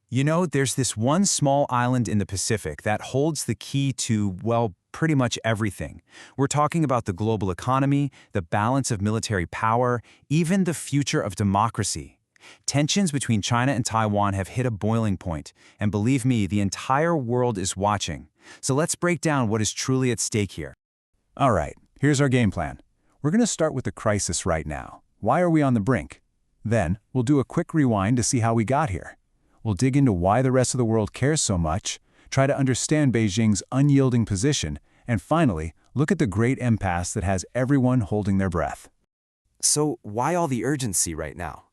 You know, there's this one small island in the Pacific that holds the key to, well, pretty much everything. We're talking about the global economy, the balance of military power, even the future of democracy. Tensions between China and Taiwan have hit a boiling point, and believe me, the entire world is watching. So let's break down what is truly at stake here. All right, here's our game plan. We're going to start with the crisis right now. Why are we on the brink? Then, we'll do a quick rewind to see how we got here. We'll dig into why the rest of the world cares so much, try to understand Beijing's unyielding position, and finally, look at the great impasse that has everyone holding their breath. So why all the urgency right now?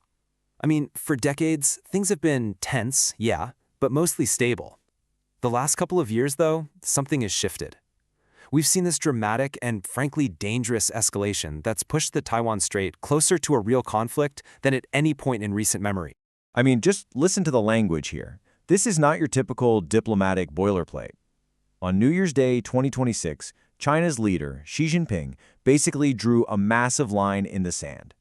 I mean, for decades, things have been tense, yeah, but mostly stable. The last couple of years, though, something has shifted. We've seen this dramatic and frankly dangerous escalation that's pushed the Taiwan Strait closer to a real conflict than at any point in recent memory. I mean, just listen to the language here. This is not your typical diplomatic boilerplate. On New Year's Day 2026, China's leader, Xi Jinping, basically drew a massive line in the sand.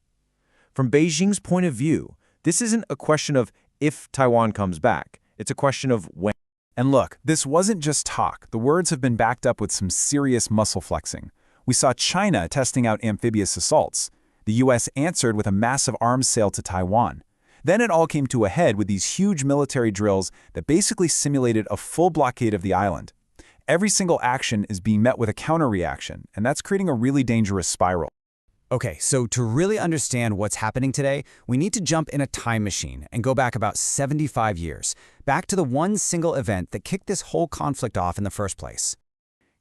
From Beijing's point of view, this isn't a question of if Taiwan comes back. It's a question of when. And look, this wasn't just talk. The words have been backed up with some serious muscle flexing. We saw China testing out amphibious assaults. The US answered with a massive arms sale to Taiwan. Then it all came to a head with these huge military drills that basically simulated a full blockade of the island. Every single action is being met with a counter-reaction, and that's creating a really dangerous spiral. Okay, so to really understand what's happening today, we need to jump in a time machine and go back about 75 years, back to the one single event that kicked this whole conflict off in the first place.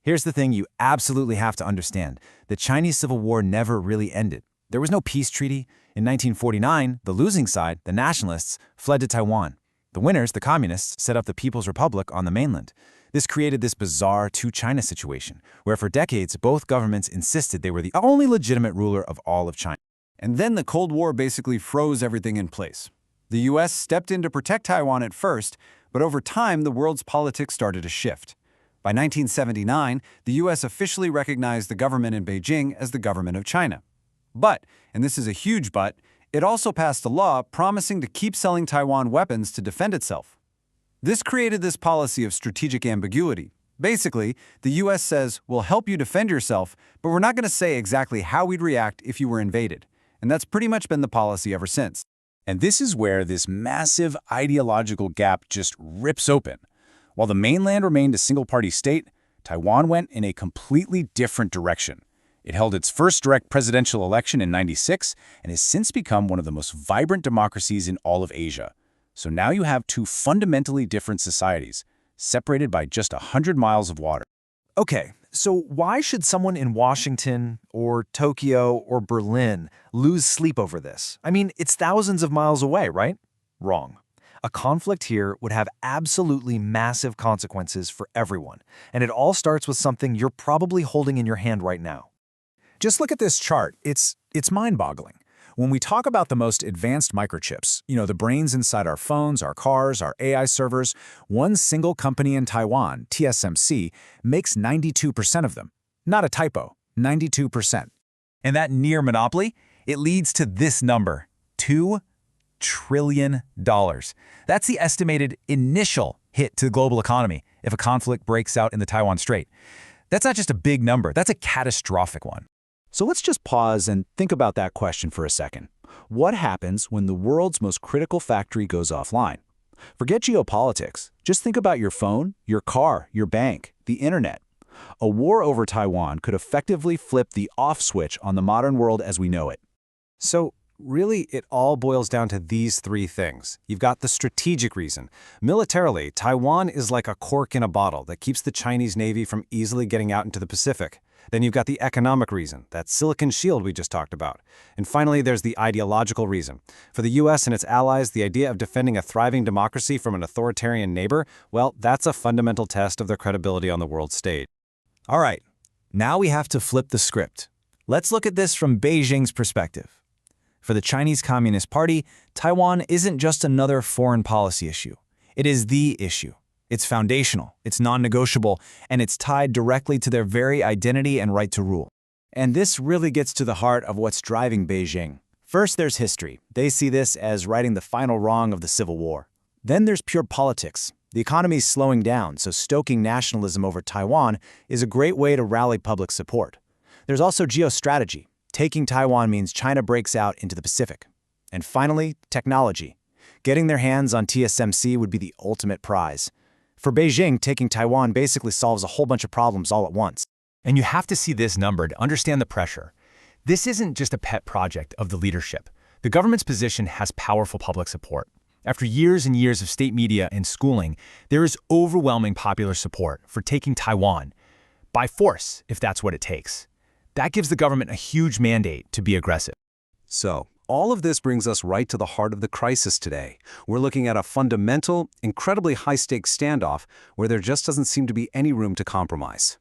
Here's the thing you absolutely have to understand. The Chinese Civil War never really ended. There was no peace treaty. In 1949, the losing side, the nationalists, fled to Taiwan. The winners, the communists, set up the People's Republic on the mainland. This created this bizarre two-China situation, where for decades both governments insisted they were the only legitimate ruler of all of China. And then the Cold War basically froze everything in place. The US stepped in to protect Taiwan at first, but over time the world's politics started to shift. By 1979, the US officially recognized the government in Beijing as the government of China. But, and this is a huge but, it also passed a law promising to keep selling Taiwan weapons to defend itself. This created this policy of strategic ambiguity. Basically, the US says, we'll help you defend yourself, but we're not going to say exactly how we'd react if you were invaded. And that's pretty much been the policy ever since. And this is where this massive ideological gap just rips open. While the mainland remained a single-party state, Taiwan went in a completely different direction. It held its first direct presidential election in '96 and has since become one of the most vibrant democracies in all of Asia. So now you have two fundamentally different societies, separated by just 100 miles of water. Okay, so why should someone in Washington or Tokyo or Berlin lose sleep over this? I mean, it's thousands of miles away, right? Wrong. A conflict here would have absolutely massive consequences for everyone, and it all starts with something you're probably holding in your hand right now. Just look at this chart. It's mind-boggling. When we talk about the most advanced microchips, the brains inside our phones, our cars, our AI servers, one single company in Taiwan, TSMC, makes 92% of them. Not a typo, 92%. And that near monopoly, it leads to this number, $2 trillion. That's the estimated initial hit to the global economy if a conflict breaks out in the Taiwan Strait. That's not just a big number, that's a catastrophic one. So let's just pause and think about that question for a second. What happens when the world's most critical factory goes offline? Forget geopolitics. Just think about your phone, your car, your bank, the internet. A war over Taiwan could effectively flip the off switch on the modern world as we know it. So really, it all boils down to these three things. You've got the strategic reason. Militarily, Taiwan is like a cork in a bottle that keeps the Chinese Navy from easily getting out into the Pacific. Then you've got the economic reason, that silicon shield we just talked about. And finally, there's the ideological reason. For the US and its allies, the idea of defending a thriving democracy from an authoritarian neighbor, well, that's a fundamental test of their credibility on the world stage. All right, now we have to flip the script. Let's look at this from Beijing's perspective. For the Chinese Communist Party, Taiwan isn't just another foreign policy issue. It is the issue. It's foundational, it's non-negotiable, and it's tied directly to their very identity and right to rule. And this really gets to the heart of what's driving Beijing. First, there's history. They see this as righting the final wrong of the Civil War. Then there's pure politics. The economy's slowing down, so stoking nationalism over Taiwan is a great way to rally public support. There's also geostrategy. Taking Taiwan means China breaks out into the Pacific. And finally, technology. Getting their hands on TSMC would be the ultimate prize. For Beijing, taking Taiwan basically solves a whole bunch of problems all at once. And you have to see this number to understand the pressure. This isn't just a pet project of the leadership. The government's position has powerful public support. After years and years of state media and schooling, there is overwhelming popular support for taking Taiwan, by force, if that's what it takes. That gives the government a huge mandate to be aggressive. So, all of this brings us right to the heart of the crisis today. We're looking at a fundamental, incredibly high-stakes standoff where there just doesn't seem to be any room to compromise.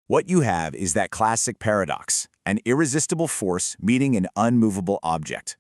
What you have is that classic paradox, an irresistible force meeting an unmovable object.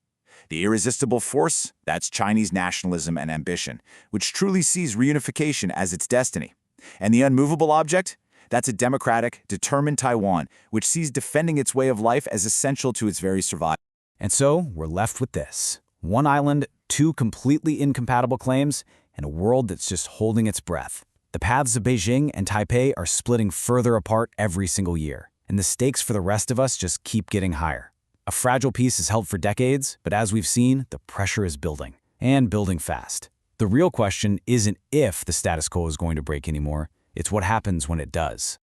The irresistible force, that's Chinese nationalism and ambition, which truly sees reunification as its destiny. And the unmovable object? That's a democratic, determined Taiwan, which sees defending its way of life as essential to its very survival. And so, we're left with this. One island, two completely incompatible claims, and a world that's just holding its breath. The paths of Beijing and Taipei are splitting further apart every single year, and the stakes for the rest of us just keep getting higher. A fragile peace is held for decades, but as we've seen, the pressure is building, and building fast. The real question isn't if the status quo is going to break anymore, it's what happens when it does.